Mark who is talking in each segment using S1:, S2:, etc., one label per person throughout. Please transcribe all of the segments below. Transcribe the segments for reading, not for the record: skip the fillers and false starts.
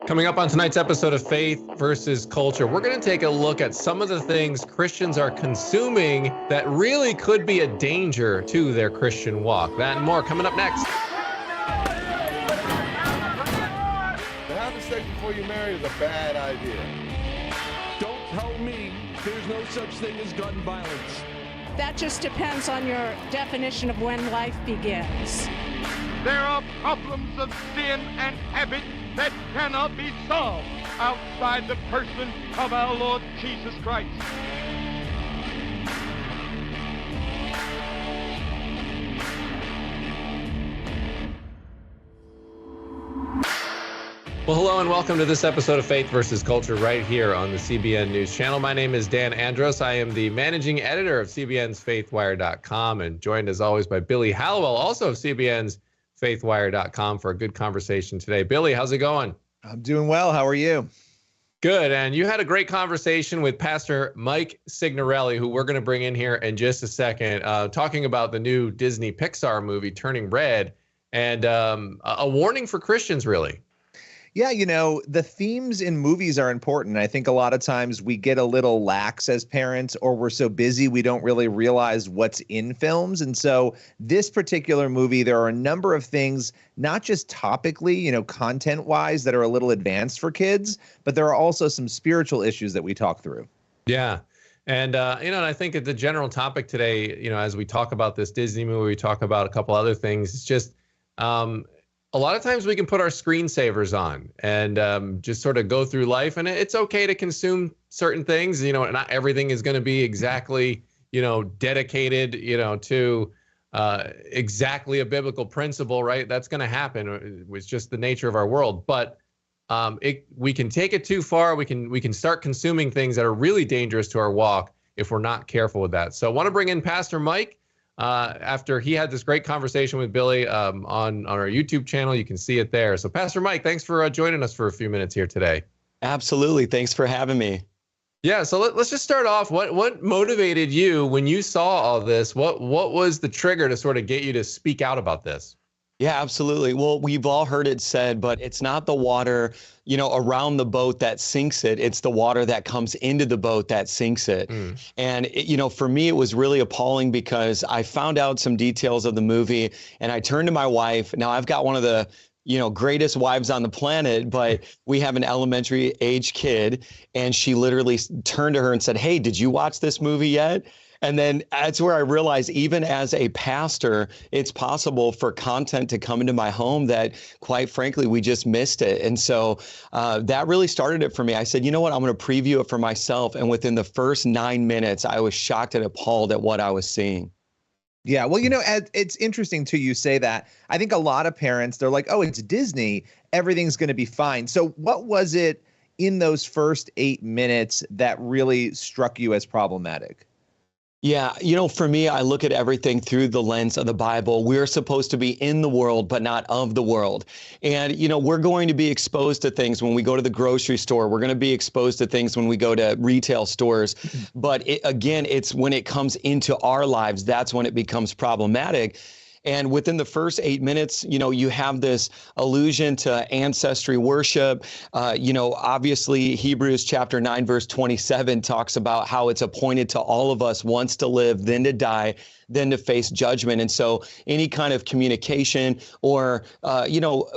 S1: Coming up on tonight's episode of Faith versus Culture, we're going to take a look at some of the things Christians are consuming that really could be a danger to their Christian walk. That and more coming up next.
S2: To have sex before you marry is a bad idea.
S3: Don't tell me there's no such thing as gun violence.
S4: That just depends on your definition of when life begins.
S5: There are problems of sin and habit that cannot be solved outside the person of our Lord Jesus Christ.
S1: Well, hello and welcome to this episode of Faith versus Culture right here on the CBN News Channel. My name is Dan Andros. I am the managing editor of CBN's FaithWire.com and joined as always by Billy Hallowell, also of CBN's FaithWire.com, for a good conversation today. Billy, how's it going?
S6: I'm doing well. How are you?
S1: Good. And you had a great conversation with Pastor Mike Signorelli, who we're going to bring in here in just a second, talking about the new Disney Pixar movie, Turning Red, and a warning for Christians, really.
S6: Yeah, you know, the themes in movies are important. I think a lot of times we get a little lax as parents, or we're so busy we don't really realize what's in films. And so this particular movie, there are a number of things, not just topically, you know, content-wise, that are a little advanced for kids, but there are also some spiritual issues that we talk through.
S1: Yeah. And, and I think the general topic today, as we talk about this Disney movie, we talk about a couple other things. It's just a lot of times we can put our screensavers on and just sort of go through life, and it's okay to consume certain things. Not everything is going to be exactly, dedicated, to exactly a biblical principle, right? That's going to happen. It's just the nature of our world. But we can take it too far. We can start consuming things that are really dangerous to our walk if we're not careful with that. So I want to bring in Pastor Mike. After he had this great conversation with Billy on our YouTube channel. You can see it there. So Pastor Mike, thanks for joining us for a few minutes here today.
S7: Absolutely. Thanks for having me.
S1: Yeah, so let's just start off. What motivated you when you saw all this? What was the trigger to sort of get you to speak out about this?
S7: Yeah, absolutely. Well, we've all heard it said, but it's not the water, around the boat that sinks it. It's the water that comes into the boat that sinks it. And, for me, it was really appalling because I found out some details of the movie and I turned to my wife. Now, I've got one of the greatest wives on the planet, but we have an elementary age kid, and she literally turned to her and said, "Hey, did you watch this movie yet?" And then that's where I realized, even as a pastor, it's possible for content to come into my home that, quite frankly, we just missed it. And so that really started it for me. I said, you know what, I'm going to preview it for myself. And within the first 9 minutes, I was shocked and appalled at what I was seeing.
S6: Yeah, well, it's interesting too, you say that. I think a lot of parents, they're like, oh, it's Disney, everything's going to be fine. So what was it in those first 8 minutes that really struck you as problematic?
S7: Yeah, for me, I look at everything through the lens of the Bible. We're supposed to be in the world, but not of the world. And, we're going to be exposed to things when we go to the grocery store. We're going to be exposed to things when we go to retail stores. But it's when it comes into our lives, that's when it becomes problematic. And within the first 8 minutes, you have this allusion to ancestry worship. Obviously, Hebrews chapter 9, verse 27 talks about how it's appointed to all of us once to live, then to die, then to face judgment. And so any kind of communication or,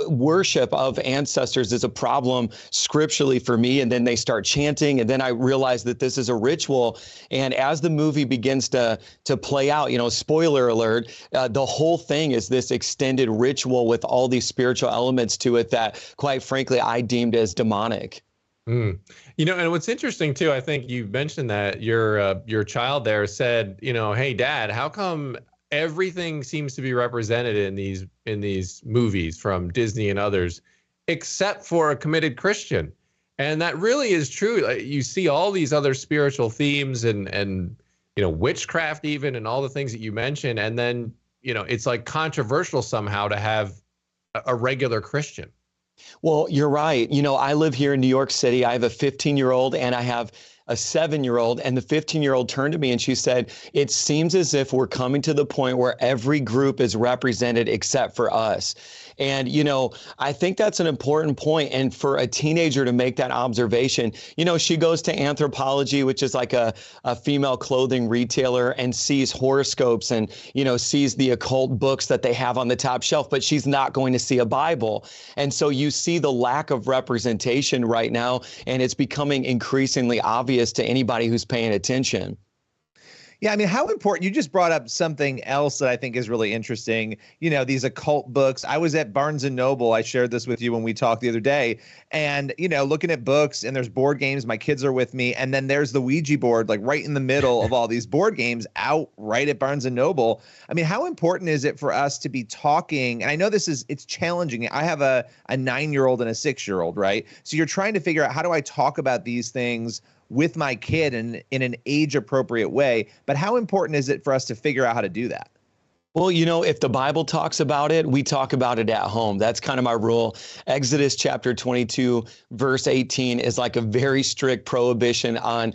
S7: worship of ancestors is a problem scripturally for me. And then they start chanting. And then I realized that this is a ritual. And as the movie begins to play out, spoiler alert, the whole thing is this extended ritual with all these spiritual elements to it that, quite frankly, I deemed as demonic.
S1: And what's interesting too, I think you mentioned that your child there said, hey, Dad, how come everything seems to be represented in these movies from Disney and others, except for a committed Christian? And that really is true. You see all these other spiritual themes and witchcraft even, and all the things that you mentioned, and then it's like controversial somehow to have a regular Christian.
S7: Well, you're right. I live here in New York City. I have a 15-year-old and I have a 7-year-old, and the 15-year-old turned to me and she said, it seems as if we're coming to the point where every group is represented except for us. And, I think that's an important point. And for a teenager to make that observation, she goes to Anthropology, which is like a female clothing retailer, and sees horoscopes and, sees the occult books that they have on the top shelf, but she's not going to see a Bible. And so you see the lack of representation right now, and it's becoming increasingly obvious to anybody who's paying attention.
S6: Yeah, I mean, how important, you just brought up something else that I think is really interesting. These occult books. I was at Barnes and Noble. I shared this with you when we talked the other day. And, looking at books, and there's board games. My kids are with me. And then there's the Ouija board, like right in the middle of all these board games out right at Barnes and Noble. I mean, how important is it for us to be talking? And I know it's challenging. I have a 9-year-old and a 6-year-old, right? So you're trying to figure out, how do I talk about these things with my kid in an age appropriate way? But how important is it for us to figure out how to do that?
S7: Well, if the Bible talks about it, we talk about it at home. That's kind of my rule. Exodus chapter 22, verse 18 is like a very strict prohibition on,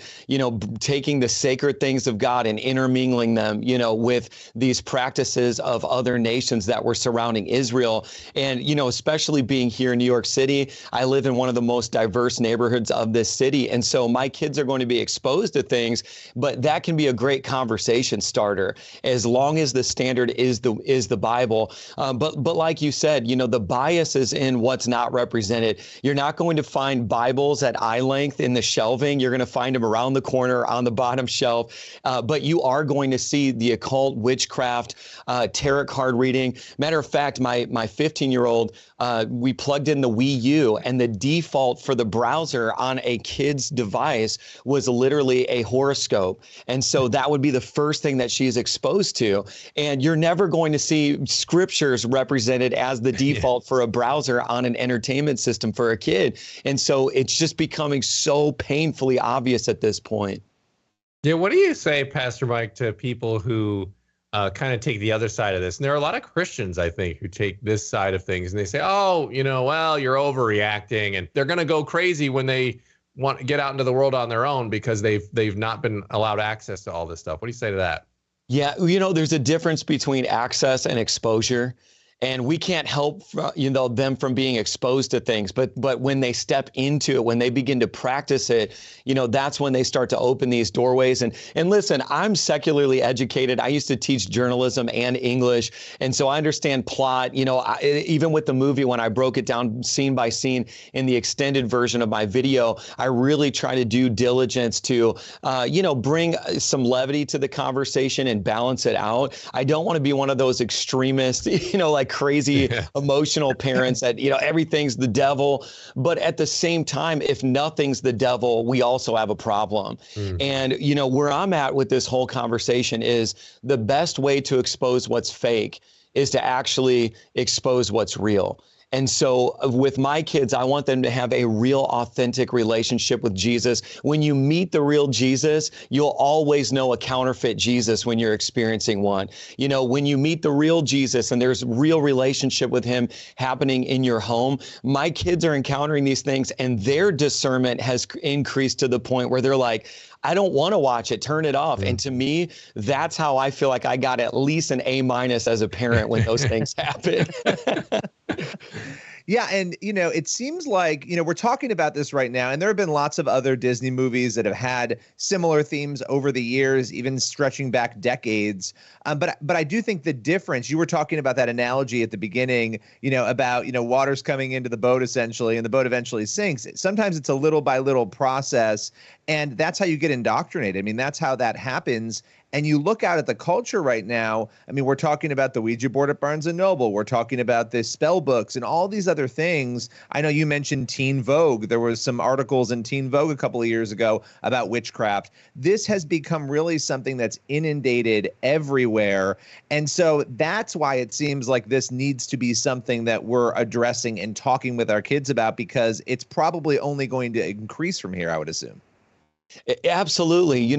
S7: taking the sacred things of God and intermingling them, with these practices of other nations that were surrounding Israel. And, especially being here in New York City, I live in one of the most diverse neighborhoods of this city. And so my kids are going to be exposed to things, but that can be a great conversation starter as long as the standard is the Bible. But like you said, the bias is in what's not represented. You're not going to find Bibles at eye length in the shelving. You're going to find them around the corner on the bottom shelf. But you are going to see the occult, witchcraft, tarot card reading. Matter of fact, my 15-year-old, we plugged in the Wii U, and the default for the browser on a kid's device was literally a horoscope. And so that would be the first thing that she's exposed to. And you're never going to see scriptures represented as the default for a browser on an entertainment system for a kid. And so it's just becoming so painfully obvious at this point.
S1: Yeah, what do you say, Pastor Mike, to people who kind of take the other side of this? And there are a lot of Christians, I think, who take this side of things, and they say, oh, well, you're overreacting, and they're going to go crazy when they want to get out into the world on their own because they've not been allowed access to all this stuff. What do you say to that?
S7: Yeah, there's a difference between access and exposure. And we can't help, them from being exposed to things. But when they step into it, when they begin to practice it, that's when they start to open these doorways. And listen, I'm secularly educated. I used to teach journalism and English. And so I understand plot. Even with the movie, when I broke it down scene by scene in the extended version of my video, I really try to do diligence to, bring some levity to the conversation and balance it out. I don't want to be one of those extremists, like crazy emotional parents that, everything's the devil. But at the same time, if nothing's the devil, we also have a problem. And, where I'm at with this whole conversation is the best way to expose what's fake is to actually expose what's real. And so with my kids, I want them to have a real, authentic relationship with Jesus. When you meet the real Jesus, you'll always know a counterfeit Jesus when you're experiencing one. When you meet the real Jesus and there's real relationship with him happening in your home, my kids are encountering these things and their discernment has increased to the point where they're like, I don't want to watch it, turn it off. And to me, that's how I feel like I got at least an A- as a parent when those things happen.
S6: Yeah. And, it seems like, we're talking about this right now, and there have been lots of other Disney movies that have had similar themes over the years, even stretching back decades. But I do think the difference, you were talking about that analogy at the beginning, about, water's coming into the boat essentially, and the boat eventually sinks. Sometimes it's a little by little process, and that's how you get indoctrinated. I mean, that's how that happens. And you look out at the culture right now. I mean, we're talking about the Ouija board at Barnes and Noble. We're talking about the spell books and all these other things. I know you mentioned Teen Vogue. There was some articles in Teen Vogue a couple of years ago about witchcraft. This has become really something that's inundated everywhere. And so that's why it seems like this needs to be something that we're addressing and talking with our kids about, because it's probably only going to increase from here, I would assume.
S7: Absolutely.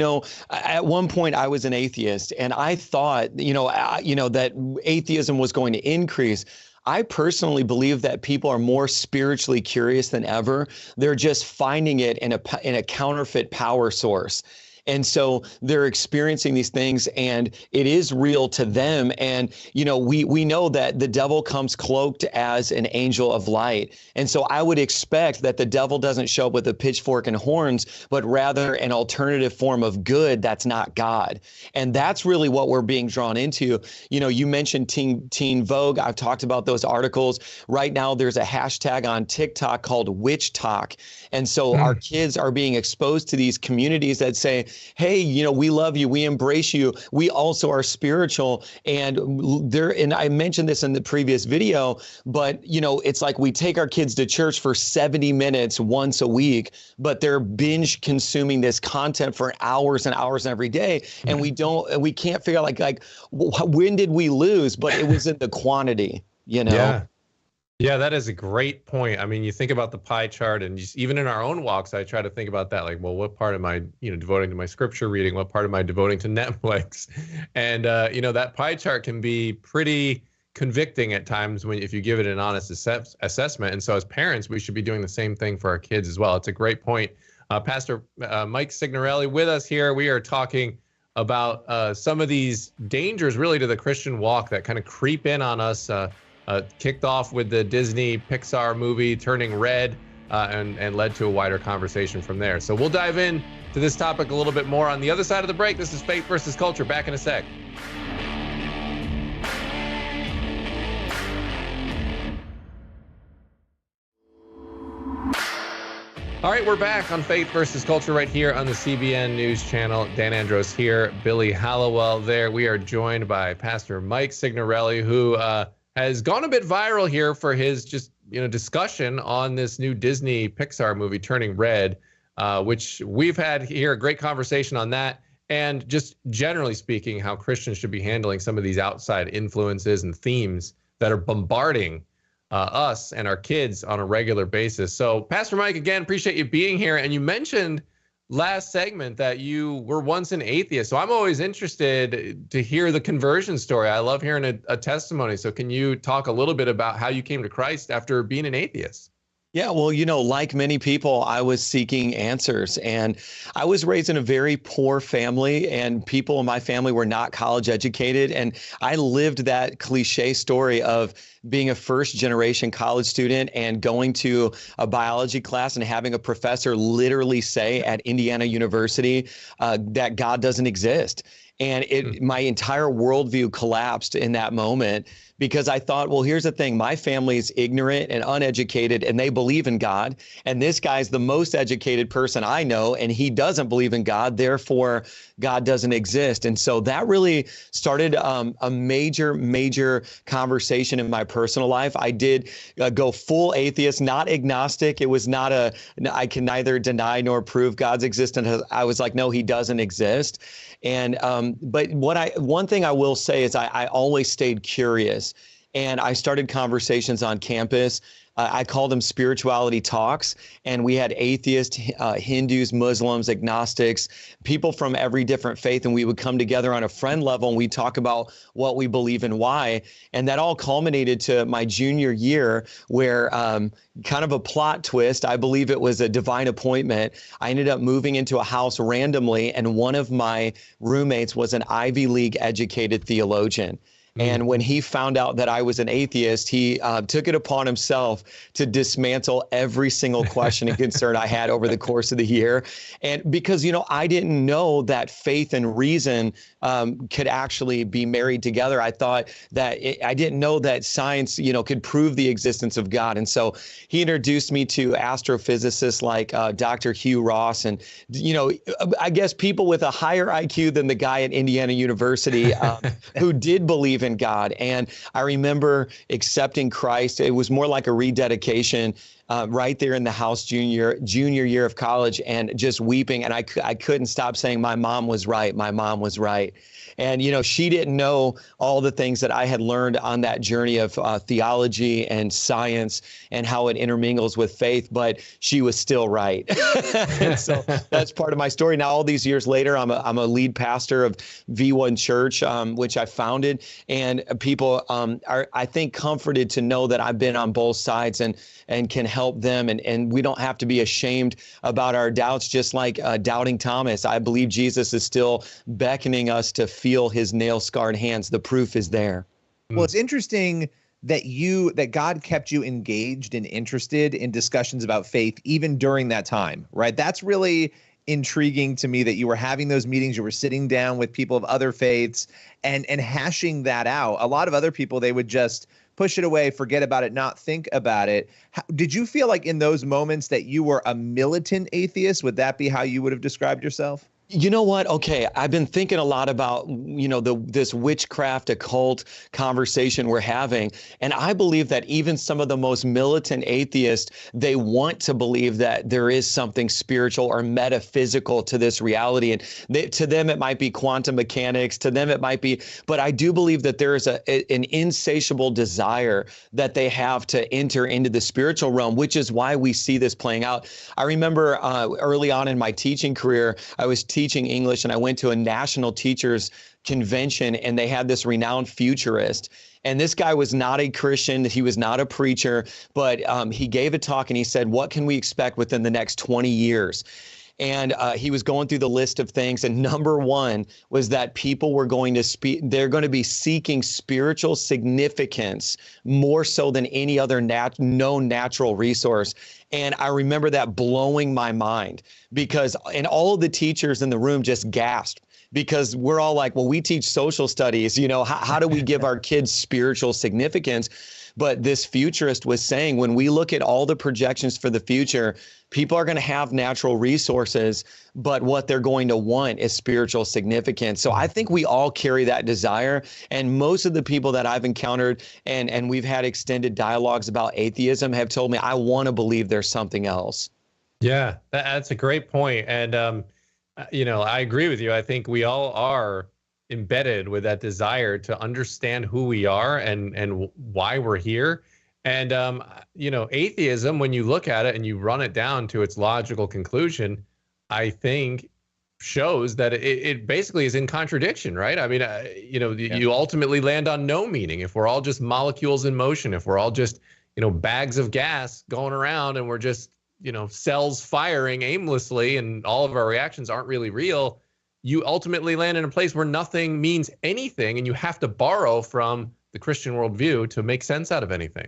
S7: At one point I was an atheist, and I thought, that atheism was going to increase. I personally believe that people are more spiritually curious than ever. They're just finding it in a counterfeit power source. And so they're experiencing these things, and it is real to them. And, we know that the devil comes cloaked as an angel of light. And so I would expect that the devil doesn't show up with a pitchfork and horns, but rather an alternative form of good that's not God. And that's really what we're being drawn into. You mentioned Teen Vogue. I've talked about those articles. Right now, there's a hashtag on TikTok called Witch Talk. And so our kids are being exposed to these communities that say, hey, we love you. We embrace you. We also are spiritual. And I mentioned this in the previous video, but it's like we take our kids to church for 70 minutes once a week, but they're binge consuming this content for hours and hours every day. And we can't figure out like when did we lose? But it was in the quantity,
S1: Yeah. Yeah, that is a great point. I mean, you think about the pie chart, and just even in our own walks, I try to think about that. Like, well, what part am I, devoting to my scripture reading? What part am I devoting to Netflix? And that pie chart can be pretty convicting at times if you give it an honest assessment. And so, as parents, we should be doing the same thing for our kids as well. It's a great point. Pastor Mike Signorelli with us here. We are talking about some of these dangers, really, to the Christian walk that kind of creep in on us. Kicked off with the Disney Pixar movie Turning Red, and led to a wider conversation from there. So we'll dive in to this topic a little bit more on the other side of the break. This is Faith versus Culture. Back in a sec. All right, we're back on Faith versus Culture right here on the CBN News Channel. Dan Andros here, Billy Hallowell there. We are joined by Pastor Mike Signorelli, who has gone a bit viral here for his discussion on this new Disney Pixar movie, Turning Red, which we've had here a great conversation on that. And just generally speaking, how Christians should be handling some of these outside influences and themes that are bombarding us and our kids on a regular basis. So Pastor Mike, again, appreciate you being here. And you mentioned last segment that you were once an atheist. So I'm always interested to hear the conversion story. I love hearing a testimony. So can you talk a little bit about how you came to Christ after being an atheist?
S7: Yeah, well, like many people, I was seeking answers, and I was raised in a very poor family, and people in my family were not college educated. And I lived that cliche story of being a first generation college student and going to a biology class and having a professor literally say at Indiana University that God doesn't exist. And my entire worldview collapsed in that moment, because I thought, well, here's the thing. My family's ignorant and uneducated, and they believe in God. And this guy's the most educated person I know, and he doesn't believe in God. Therefore, God doesn't exist. And so that really started a major conversation in my personal life. I did go full atheist, not agnostic. It was not I can neither deny nor prove God's existence. I was like, no, he doesn't exist. And but one thing I will say is I always stayed curious, and I started conversations on campus. I called them spirituality talks, and we had atheists, Hindus, Muslims, agnostics, people from every different faith, and we would come together on a friend level, and we'd talk about what we believe and why. And that all culminated to my junior year, where kind of a plot twist, I believe it was a divine appointment. I ended up moving into a house randomly, and one of my roommates was an Ivy League educated theologian. And when he found out that I was an atheist, he took it upon himself to dismantle every single question and concern I had over the course of the year. And because, I didn't know that faith and reason could actually be married together. I thought that I didn't know that science, could prove the existence of God. And so he introduced me to astrophysicists like Dr. Hugh Ross, and, I guess people with a higher IQ than the guy at Indiana University who did believe in God. And I remember accepting Christ. It was more like a rededication. right there in the house junior year of college, and just weeping. And I couldn't stop saying, my mom was right. My mom was right. And, she didn't know all the things that I had learned on that journey of theology and science and how it intermingles with faith, but she was still right. And so that's part of my story. Now, all these years later, I'm a lead pastor of V1 Church, which I founded. And people are, I think, comforted to know that I've been on both sides and can help them. And we don't have to be ashamed about our doubts, just like doubting Thomas. I believe Jesus is still beckoning us to feel his nail-scarred hands. The proof is there.
S6: Well, it's interesting that God kept you engaged and interested in discussions about faith even during that time, right? That's really intriguing to me, that you were having those meetings, you were sitting down with people of other faiths and hashing that out. A lot of other people, they would just push it away, forget about it, not think about it. Did you feel like in those moments that you were a militant atheist? Would that be how you would have described yourself?
S7: You know what? Okay, I've been thinking a lot about, this witchcraft occult conversation we're having. And I believe that even some of the most militant atheists, they want to believe that there is something spiritual or metaphysical to this reality. And to them, it might be quantum mechanics. To them, it might be. But I do believe that there is an insatiable desire that they have to enter into the spiritual realm, which is why we see this playing out. I remember early on in my teaching career, I was teaching English, and I went to a national teachers convention, and they had this renowned futurist. And this guy was not a Christian. He was not a preacher, but he gave a talk, and he said, what can we expect within the next 20 years? And he was going through the list of things. And number one was that people were going to they're going to be seeking spiritual significance more so than any other known natural resource. And I remember that blowing my mind, and all of the teachers in the room just gasped, because we're all like, well, we teach social studies, how do we give our kids spiritual significance? But this futurist was saying, when we look at all the projections for the future, people are going to have natural resources, but what they're going to want is spiritual significance. So I think we all carry that desire. And most of the people that I've encountered and we've had extended dialogues about atheism have told me, I want to believe there's something else.
S1: Yeah, that's a great point. And, I agree with you. I think we all are embedded with that desire to understand who we are and why we're here. And, atheism, when you look at it and you run it down to its logical conclusion, I think shows that it basically is in contradiction, right? I mean, you ultimately land on no meaning. If we're all just molecules in motion, if we're all just, bags of gas going around, and we're just, cells firing aimlessly, and all of our reactions aren't really real, you ultimately land in a place where nothing means anything, and you have to borrow from the Christian worldview to make sense out of anything.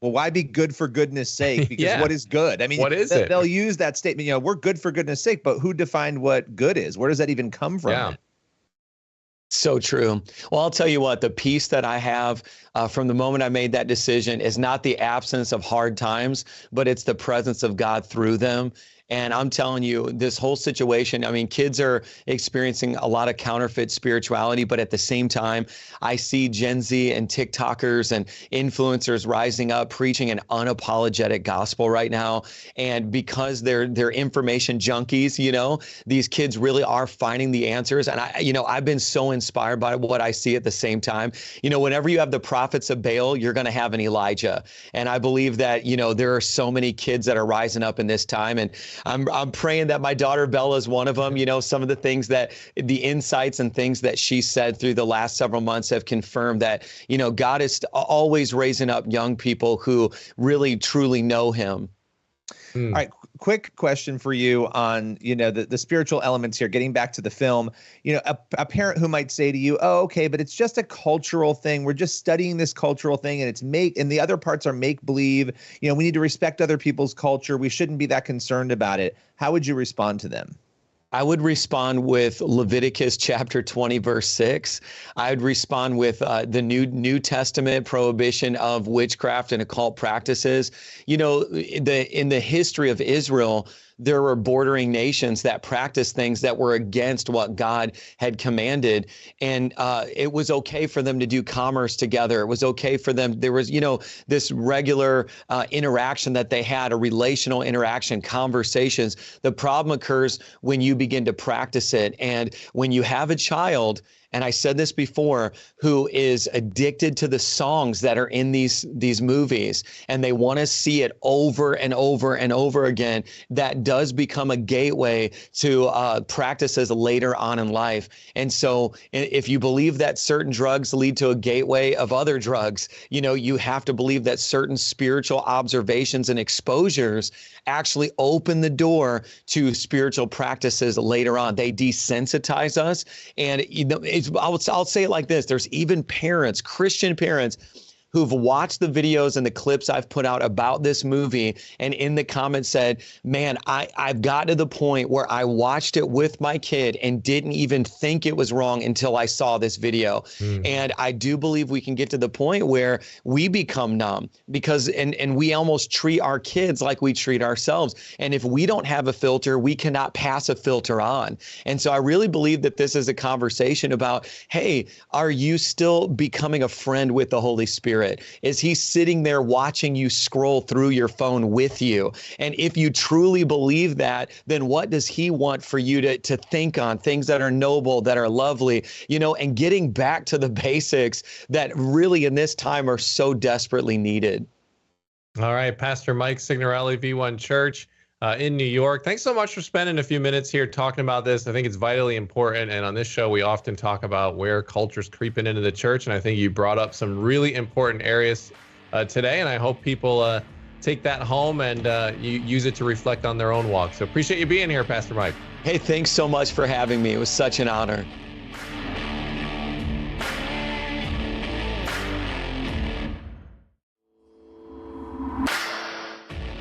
S6: Well, why be good for goodness sake? Because
S1: Yeah.
S6: What is good? I mean,
S1: What is it?
S6: They'll use that statement, we're good for goodness sake, but who defined what good is? Where does that even come from?
S1: Yeah.
S7: So true. Well, I'll tell you what, the peace that I have from the moment I made that decision is not the absence of hard times, but it's the presence of God through them. And I'm telling you, this whole situation, I mean, kids are experiencing a lot of counterfeit spirituality, but at the same time, I see Gen Z and TikTokers and influencers rising up, preaching an unapologetic gospel right now. And because they're information junkies, these kids really are finding the answers. And I've been so inspired by what I see at the same time. Whenever you have the prophets of Baal, you're going to have an Elijah. And I believe that, there are so many kids that are rising up in this time. And I'm praying that my daughter Bella is one of them. Some of the things that the insights and things that she said through the last several months have confirmed that, God is always raising up young people who really, truly know him.
S6: All right. Quick question for you on, the spiritual elements here, getting back to the film, a parent who might say to you, oh, okay, but it's just a cultural thing. We're just studying this cultural thing, and and the other parts are make believe. We need to respect other people's culture. We shouldn't be that concerned about it. How would you respond to them?
S7: I would respond with Leviticus chapter 20, verse 6. I would respond with the New Testament prohibition of witchcraft and occult practices. You know, in the history of Israel, there were bordering nations that practiced things that were against what God had commanded. And it was okay for them to do commerce together. It was okay for them. There was, this regular interaction that they had, a relational interaction, conversations. The problem occurs when you begin to practice it. And when you have a child, and I said this before, who is addicted to the songs that are in these movies, and they want to see it over and over and over again, that does become a gateway to practices later on in life. And so if you believe that certain drugs lead to a gateway of other drugs, you have to believe that certain spiritual observations and exposures actually open the door to spiritual practices later on. They desensitize us. And I'll say it like this. There's even parents, Christian parents, who've watched the videos and the clips I've put out about this movie, and in the comments said, man, I've got to the point where I watched it with my kid and didn't even think it was wrong until I saw this video. And I do believe we can get to the point where we become numb because, and we almost treat our kids like we treat ourselves. And if we don't have a filter, we cannot pass a filter on. And so I really believe that this is a conversation about, hey, are you still becoming a friend with the Holy Spirit? Is he sitting there watching you scroll through your phone with you? And if you truly believe that, then what does he want for you to think on? Things that are noble, that are lovely, and getting back to the basics that really in this time are so desperately needed.
S1: All right, Pastor Mike Signorelli, V1 Church in New York. Thanks so much for spending a few minutes here talking about this. I think it's vitally important. And on this show, we often talk about where culture's creeping into the church. And I think you brought up some really important areas today. And I hope people take that home and you use it to reflect on their own walk. So appreciate you being here, Pastor Mike.
S7: Hey, thanks so much for having me. It was such an honor.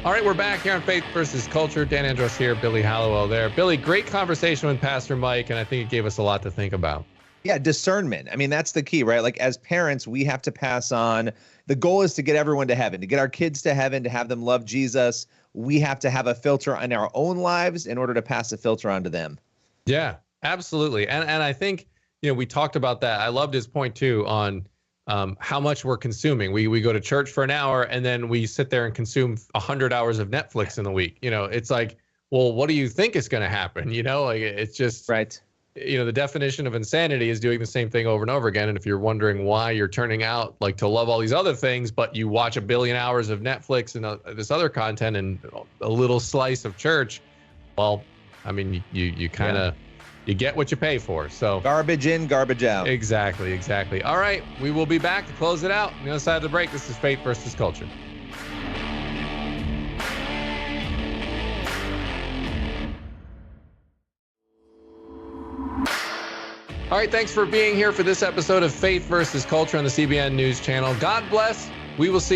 S1: All right, we're back here on Faith versus Culture. Dan Andros here, Billy Hallowell there. Billy, great conversation with Pastor Mike, and I think it gave us a lot to think about.
S6: Yeah, discernment. I mean, that's the key, right? Like as parents, we have to pass on. The goal is to get everyone to heaven, to get our kids to heaven, to have them love Jesus. We have to have a filter on our own lives in order to pass a filter onto them.
S1: Yeah, absolutely. And I think, we talked about that. I loved his point too on how much we're consuming. We go to church for an hour and then we sit there and consume 100 hours of Netflix in a week. It's like, well, what do you think is going to happen? Like it's just
S6: right.
S1: The definition of insanity is doing the same thing over and over again. And if you're wondering why you're turning out like to love all these other things, but you watch 1 billion hours of Netflix and this other content and a little slice of church, well, I mean, you kind of, you get what you pay for. So
S6: garbage in, garbage out.
S1: Exactly. All right, we will be back to close it out. On the other side of the break, this is Faith versus Culture. All right, thanks for being here for this episode of Faith versus Culture on the CBN News Channel. God bless. We will see